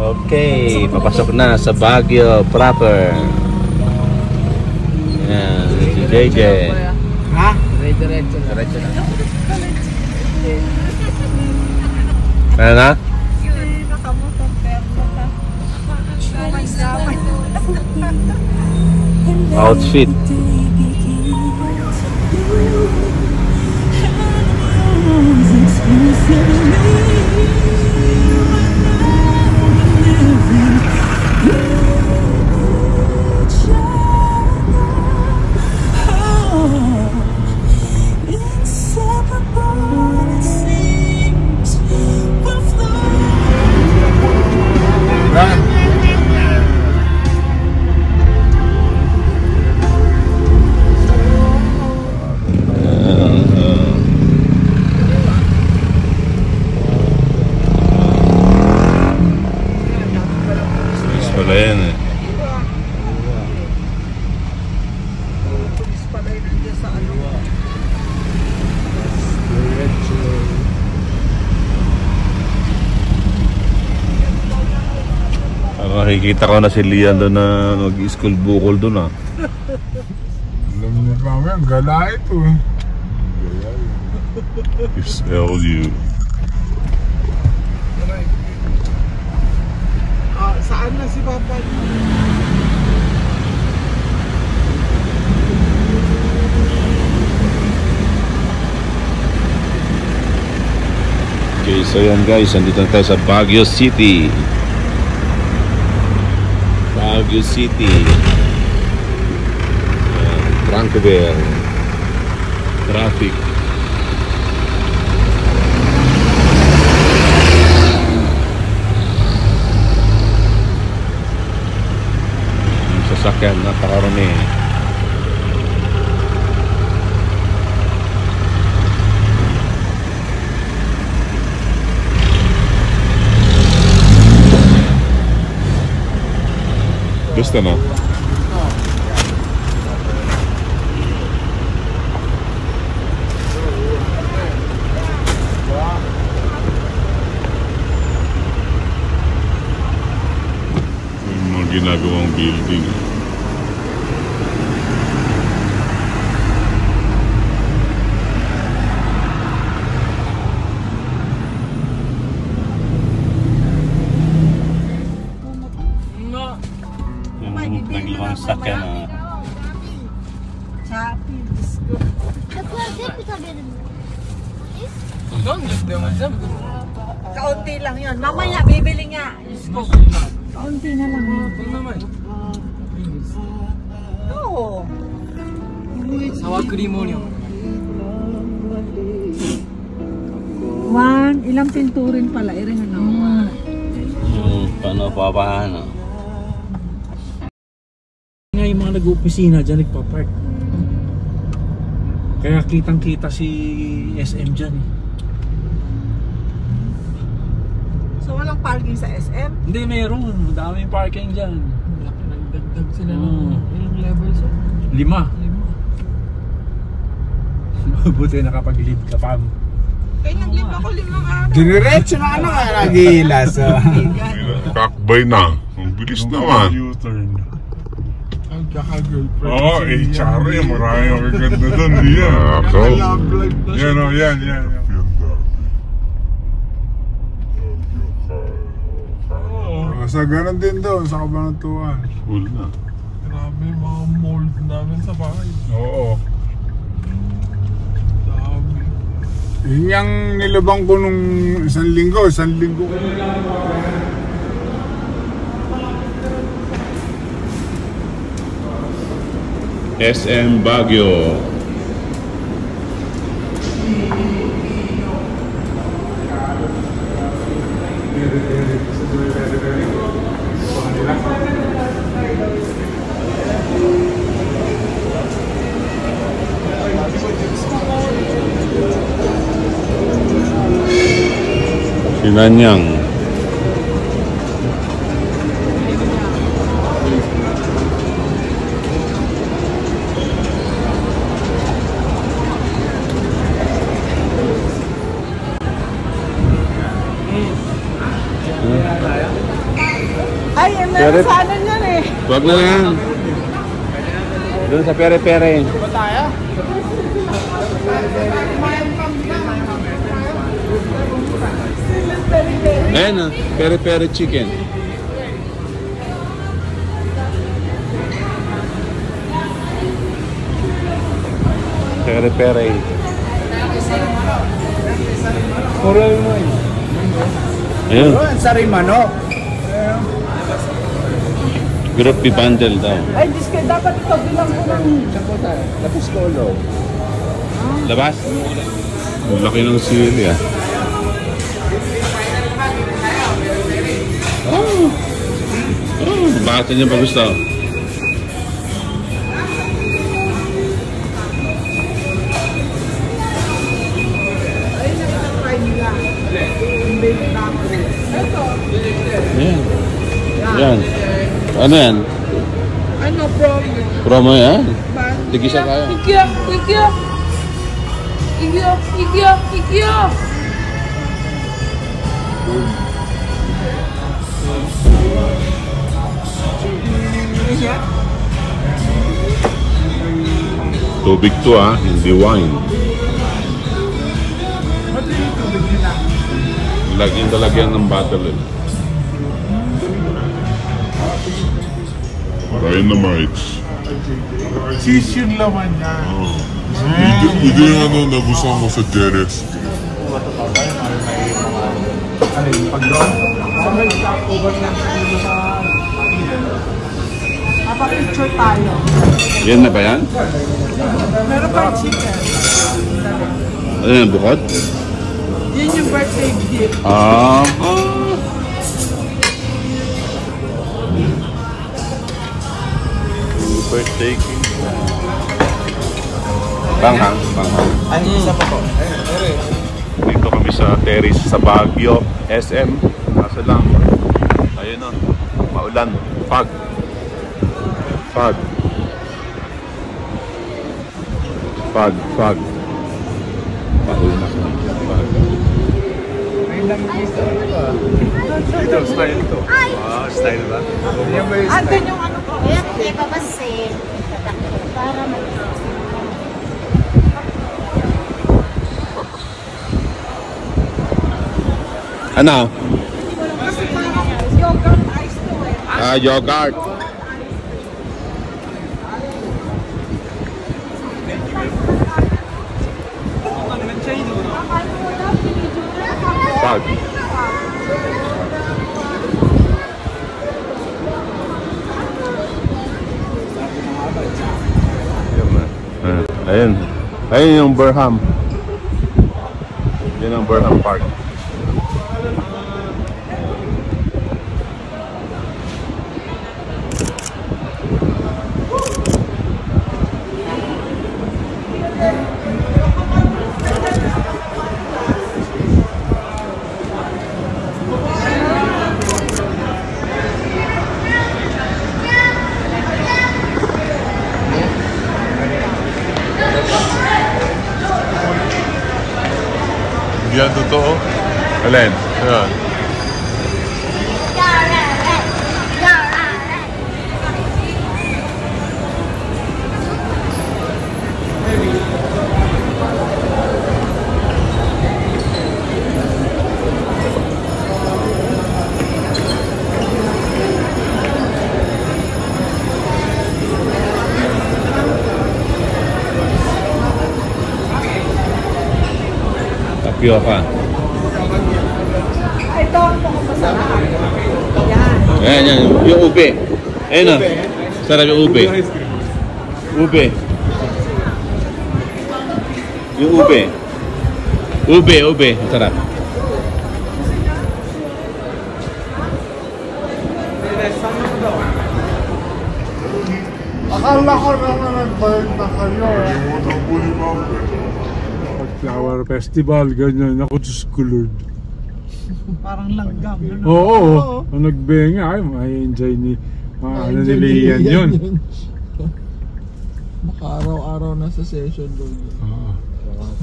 Okay, papasok na sa Baguio proper. Yan, si JJ. Ha? Diretso na. Ano na? Outfit. Wala yan eh. Nakikita ko na si Lian doon na mag-school bukol doon ah. Alam niyo kami, ang gala ito eh. SLU. Saan na si Papa? Okay, so yan guys, andito na tayo sa Baguio City. Baguio City. Trancobel. Traffic. Yung sasakyan, napakarami. Gusto na? Yung mga ginagawang building. Naglawang sakyan na. Kaunti lang yun. Mamaya bibili nga. Kaunti na lang. Oo. Sour cream onion. One, ilang pinturin pala. Iring ano. Yung paano papahan. Nga yung mga nag-opisina dyan, nagpa-park. Kaya kitang-kita si SM dyan eh. So walang parking sa SM? Hindi, meron. Daming parking dyan. Nagdagdag sila ng ilang levels. 5. Buti nakapag-lead ka pa. Kaya nag-live ako 5 araw. Diretso na ano nga nag-iilas. Kakbay na. Ang bilis naman. U-turn. Ang kaka-girlfriend. Oo, HR eh. Maraming magaganda doon. Yan. Ako. Yan o, yan. Sa ganun din doon, sa Kabanatuan. Cool na. Grabe yung mga mold namin sa bahay. Oo. Dami. Yun yung nilabang ko nung isang linggo ko. SM Baguio. Sinanyang. Ay, meron sa ano niyan eh. Huwag na lang. Doon sa pere-pere. Ba tayo? Ayan na, pere-pere chicken. Pere-pere. Oral mo eh. Ayun, Sari manok. group bundle daw. Ay, Diyos kayo, dapat ito bilang ko ng... Lapis kolo. Labas? Ang laki ng sili ah. Bakit niya pa gusto? Yan. Yan. Ano yan? Ano, promo? Promo yan? Tigisa kayo. Ikya! Ikya! Ikya! Ikya! Ikya! Tubig to ah, hindi wine. Lagyan talagyan ng bottle eh. Dynamites. Cheese yung laman niya. Ito yung ano nagustuhan ko sa Jerez. Ano yung pag-doon? Mapapicture tayo. Yan na ba yan? Meron pa yung chicken. Ano yan, bukod? Yun yung birthday gift. Birthday cake. Banghang, banghang. Ay, isa pa po. Dito kami sa terrace sa Baguio, SM. Kaso lang, ayun o, maulan, fog. Fog. Fog, fog. Mahul na kami. Fog. Ito, style ito. Wow, style ba? Andun yung ano ko. Kaya kaya pabasin. Para Ano? Kasi parang yogurt ice to eh. Yogurt. Fog. Ayun. Ayun yung Burham. Yan ang Burham Park. Yan totoo. Alin? Yan. Tapioca. Ito ang masarap. Yan. Ayan, yan. Yung ube. Ayun o. Sarap yung ube. Ube. Yung ube. Ube, ube. Sarap. Akala ko naman nagbayad na kayo. Kalimutan ko ni Ma'am. Flower Festival, ganyan. Ako, Diyos ko Lord. Parang langgam. Oo. Ang nagbenga, ay, ma-enjoy ni ano ni Lian yun. Baka araw-araw na sa session doon. Oo.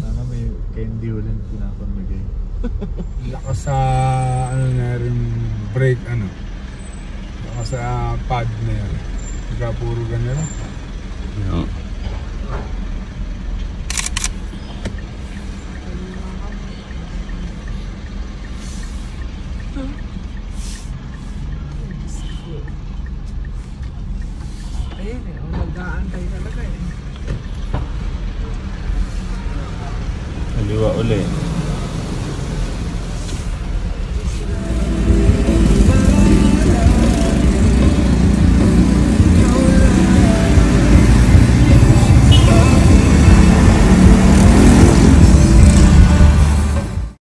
Sana may candy ulit pinapamigay. Lakas sa ano na rin break ano. sa pad na yan. Pagka puro ganun. Yeah. Ayun eh, mag-aantay talaga eh. Kaliwa uli.